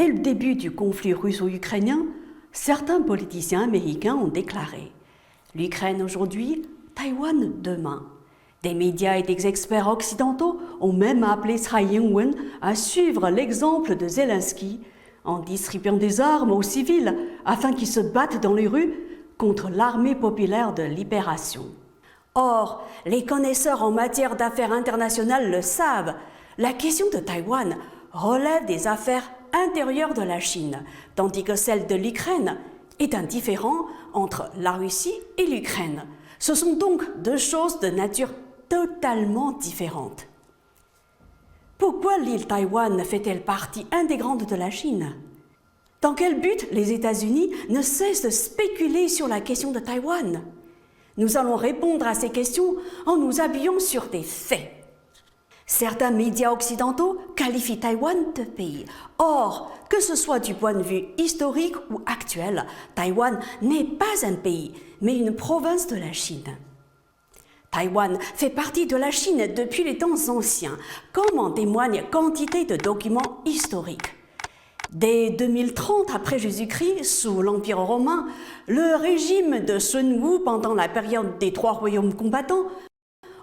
Dès le début du conflit russo-ukrainien, certains politiciens américains ont déclaré « L'Ukraine aujourd'hui, Taïwan demain ». Des médias et des experts occidentaux ont même appelé Tsai Ing-wen à suivre l'exemple de Zelensky en distribuant des armes aux civils afin qu'ils se battent dans les rues contre l'armée populaire de libération. Or, les connaisseurs en matière d'affaires internationales le savent, la question de Taïwan relève des affaires intérieures de la Chine, tandis que celle de l'Ukraine est un différend entre la Russie et l'Ukraine. Ce sont donc deux choses de nature totalement différentes. Pourquoi l'île Taïwan fait-elle partie intégrante de la Chine? Dans quel but les États-Unis ne cessent de spéculer sur la question de Taïwan? Nous allons répondre à ces questions en nous appuyant sur des faits. Certains médias occidentaux qualifient Taïwan de pays. Or, que ce soit du point de vue historique ou actuel, Taïwan n'est pas un pays, mais une province de la Chine. Taïwan fait partie de la Chine depuis les temps anciens, comme en témoignent quantité de documents historiques. Dès 2030 après Jésus-Christ, sous l'Empire romain, le régime de Sun Wu pendant la période des trois royaumes combattants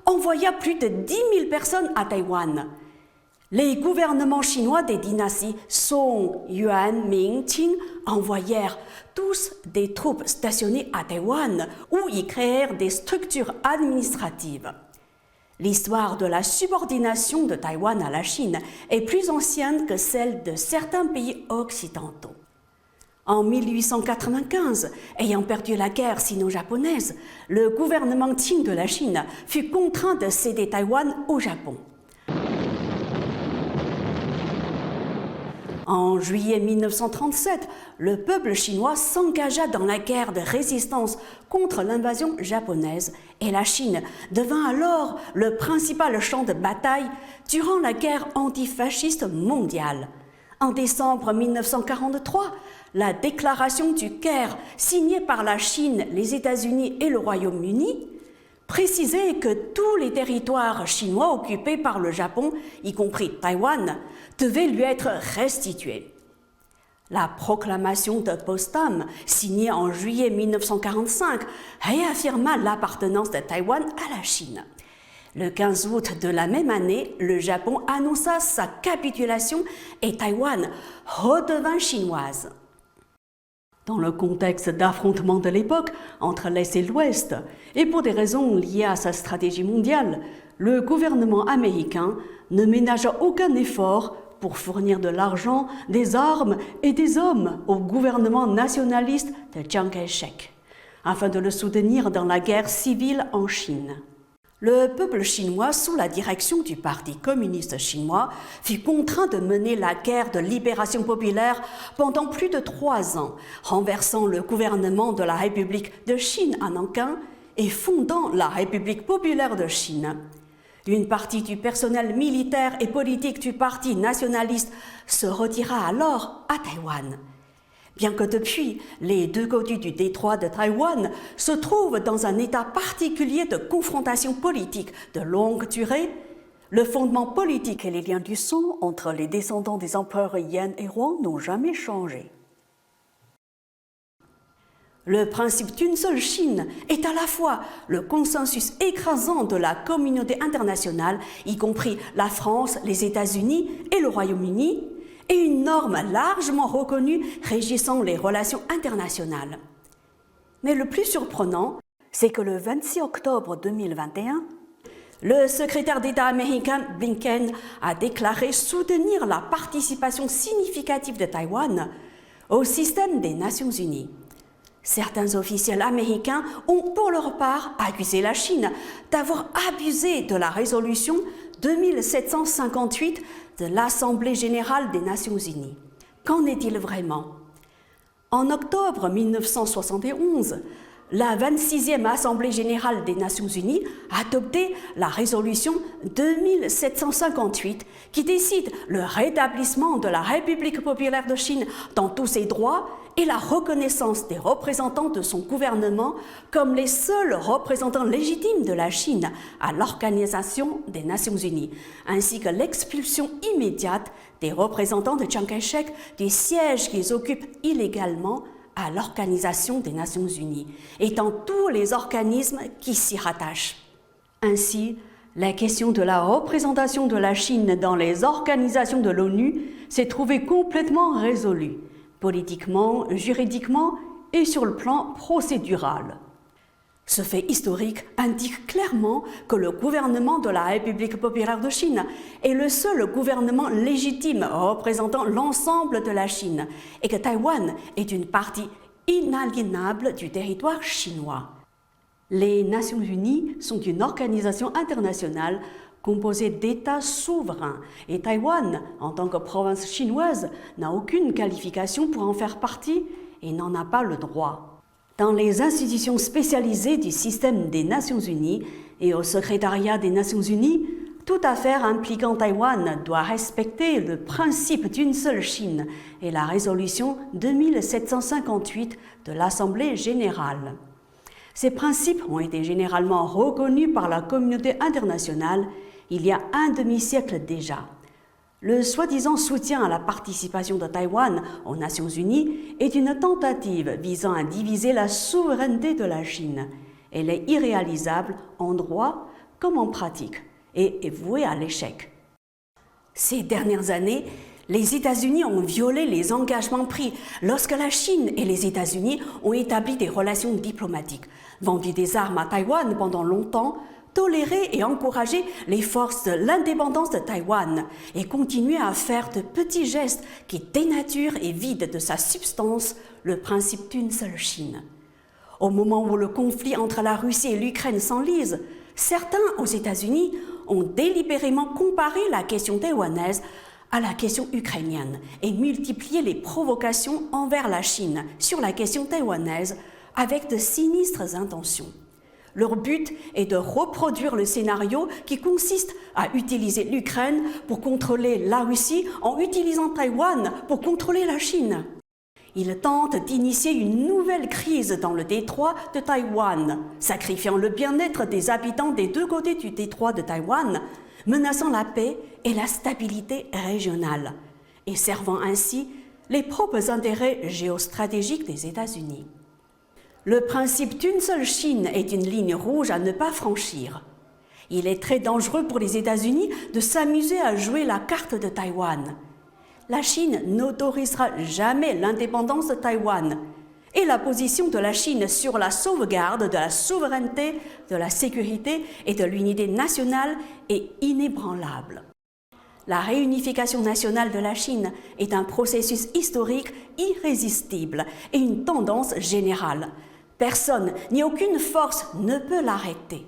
envoya plus de 10 000 personnes à Taïwan. Les gouvernements chinois des dynasties Song, Yuan, Ming, Qing envoyèrent tous des troupes stationnées à Taïwan où ils créèrent des structures administratives. L'histoire de la subordination de Taïwan à la Chine est plus ancienne que celle de certains pays occidentaux. En 1895, ayant perdu la guerre sino-japonaise, le gouvernement Qing de la Chine fut contraint de céder Taïwan au Japon. En juillet 1937, le peuple chinois s'engagea dans la guerre de résistance contre l'invasion japonaise et la Chine devint alors le principal champ de bataille durant la guerre antifasciste mondiale. En décembre 1943, la déclaration du Caire, signée par la Chine, les États-Unis et le Royaume-Uni, précisait que tous les territoires chinois occupés par le Japon, y compris Taïwan, devaient lui être restitués. La proclamation de Potsdam, signée en juillet 1945, réaffirma l'appartenance de Taïwan à la Chine. Le 15 août de la même année, le Japon annonça sa capitulation et Taïwan redevint chinoise. Dans le contexte d'affrontement de l'époque entre l'Est et l'Ouest, et pour des raisons liées à sa stratégie mondiale, le gouvernement américain ne ménagea aucun effort pour fournir de l'argent, des armes et des hommes au gouvernement nationaliste de Chiang Kai-shek, afin de le soutenir dans la guerre civile en Chine. Le peuple chinois, sous la direction du Parti communiste chinois, fut contraint de mener la guerre de libération populaire pendant plus de 3 ans, renversant le gouvernement de la République de Chine à Nankin et fondant la République populaire de Chine. Une partie du personnel militaire et politique du Parti nationaliste se retira alors à Taïwan. Bien que depuis, les deux côtés du détroit de Taïwan se trouvent dans un état particulier de confrontation politique de longue durée, le fondement politique et les liens du sang entre les descendants des empereurs Yan et Huang n'ont jamais changé. Le principe d'une seule Chine est à la fois le consensus écrasant de la communauté internationale, y compris la France, les États-Unis et le Royaume-Uni, et une norme largement reconnue régissant les relations internationales. Mais le plus surprenant, c'est que le 26 octobre 2021, le secrétaire d'État américain Blinken a déclaré soutenir la participation significative de Taïwan au système des Nations Unies. Certains officiels américains ont pour leur part accusé la Chine d'avoir abusé de la résolution 2758 de l'Assemblée générale des Nations unies. Qu'en est-il vraiment? En octobre 1971, la 26e Assemblée générale des Nations unies a adopté la résolution 2758 qui décide le rétablissement de la République populaire de Chine dans tous ses droits et la reconnaissance des représentants de son gouvernement comme les seuls représentants légitimes de la Chine à l'Organisation des Nations unies, ainsi que l'expulsion immédiate des représentants de Chiang Kai-shek du siège qu'ils occupent illégalement à l'Organisation des Nations unies et dans tous les organismes qui s'y rattachent. Ainsi, la question de la représentation de la Chine dans les organisations de l'ONU s'est trouvée complètement résolue, politiquement, juridiquement et sur le plan procédural. Ce fait historique indique clairement que le gouvernement de la République populaire de Chine est le seul gouvernement légitime représentant l'ensemble de la Chine et que Taïwan est une partie inaliénable du territoire chinois. Les Nations unies sont une organisation internationale composée d'États souverains et Taïwan, en tant que province chinoise, n'a aucune qualification pour en faire partie et n'en a pas le droit. Dans les institutions spécialisées du système des Nations unies et au secrétariat des Nations unies, toute affaire impliquant Taïwan doit respecter le principe d'une seule Chine et la résolution 2758 de l'Assemblée générale. Ces principes ont été généralement reconnus par la communauté internationale il y a un demi-siècle déjà. Le soi-disant soutien à la participation de Taïwan aux Nations unies est une tentative visant à diviser la souveraineté de la Chine. Elle est irréalisable en droit comme en pratique et est vouée à l'échec. Ces dernières années, les États-Unis ont violé les engagements pris lorsque la Chine et les États-Unis ont établi des relations diplomatiques, vendu des armes à Taïwan pendant longtemps, toléré et encouragé les forces de l'indépendance de Taïwan et continué à faire de petits gestes qui dénaturent et vident de sa substance le principe d'une seule Chine. Au moment où le conflit entre la Russie et l'Ukraine s'enlise, certains aux États-Unis ont délibérément comparé la question taïwanaise à la question ukrainienne et multiplié les provocations envers la Chine sur la question taïwanaise avec de sinistres intentions. Leur but est de reproduire le scénario qui consiste à utiliser l'Ukraine pour contrôler la Russie en utilisant Taïwan pour contrôler la Chine. Ils tentent d'initier une nouvelle crise dans le détroit de Taïwan, sacrifiant le bien-être des habitants des deux côtés du détroit de Taïwan, menaçant la paix et la stabilité régionale, et servant ainsi les propres intérêts géostratégiques des États-Unis. Le principe d'une seule Chine est une ligne rouge à ne pas franchir. Il est très dangereux pour les États-Unis de s'amuser à jouer la carte de Taïwan. La Chine n'autorisera jamais l'indépendance de Taïwan et la position de la Chine sur la sauvegarde de la souveraineté, de la sécurité et de l'unité nationale est inébranlable. La réunification nationale de la Chine est un processus historique irrésistible et une tendance générale. Personne ni aucune force ne peut l'arrêter.